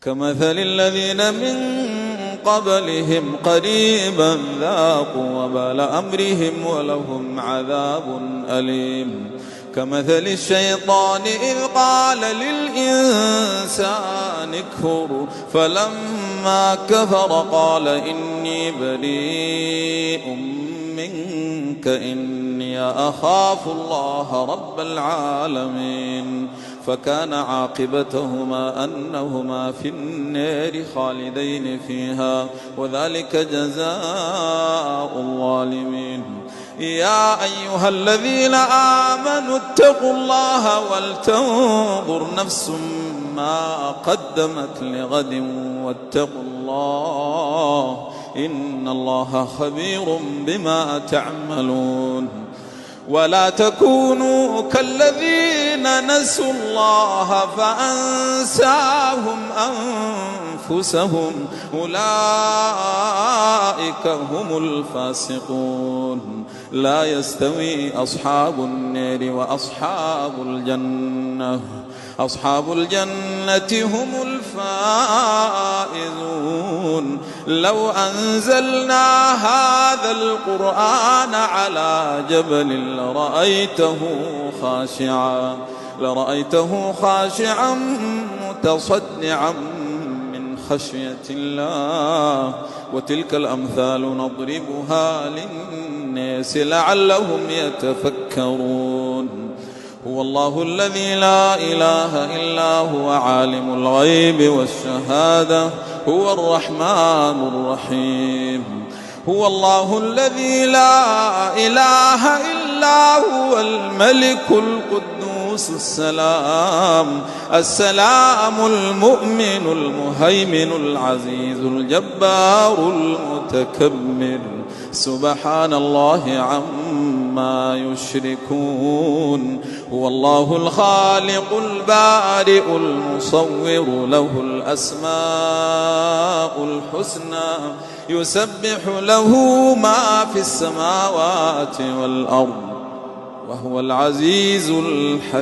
كمثل الذين من قبلهم قريبا ذاقوا وبال أمرهم ولهم عذاب أليم. كمثل الشيطان إذ قال للإنسان اكفر فلما كفر قال إني بريء منك إني أخاف الله رب العالمين. فكان عاقبتهما أنهما في النار خالدين فيها وذلك جزاء الظالمين. يا أيها الذين آمنوا اتقوا الله ولتنظر نفس ما قدمت لغد واتقوا الله إن الله خبير بما تعملون. ولا تكونوا كالذين نسوا الله فأنساهم أنفسهم أولئك هم الفاسقون. لا يستوي أصحاب النار وأصحاب الجنة أصحاب الجنة هم الفائزون. لو أنزلنا هذا القرآن على جبل لرأيته خاشعا متصدعا من خشية الله. وتلك الأمثال نضربها للناس لعلهم يتفكرون. هو الله الذي لا إله إلا هو عالم الغيب والشهادة هو الرحمن الرحيم. هو الله الذي لا إله إلا هو الملك القدوس السلام المؤمن المهيمن العزيز الجبار المتكبر. سبحان الله عما يشركون. هو الله الخالق البارئ المصور له الأسماء الحسنى يسبح له ما في السماوات والأرض وهو العزيز الحكيم.